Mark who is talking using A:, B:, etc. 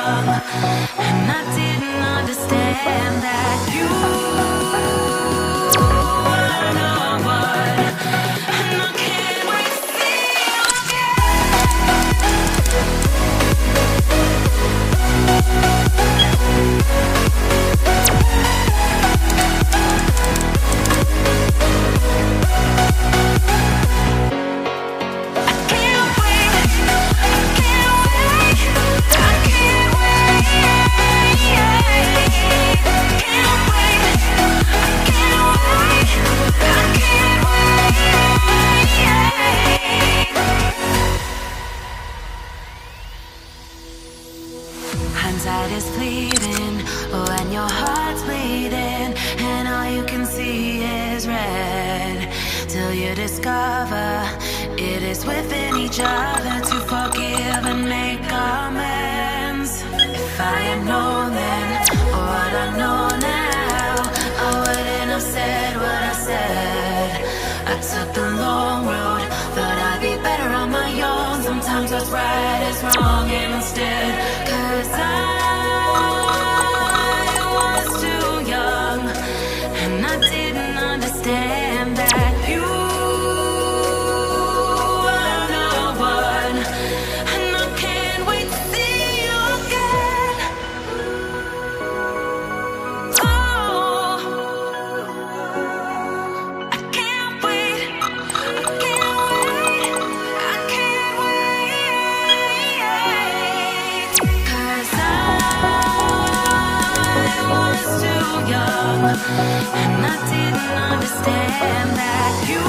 A: young, and I didn't understand that you were the one, and I can't wait to see you Hindsight is fleeting, oh, and your heart's bleeding, and all you can see is red, till you discover it is within each other to forgive and make amends. If I had known then, or what I know now, I wouldn't have said what I said. I took the long road, thought I'd be better on my own. Sometimes what's right is wrong, and instead, 'cause I was too young, and I didn't understand that you were the one, and I can't wait to see you again. Oh, I can't wait, I can't wait, I can't wait, 'cause I was too young, and I didn't understand that you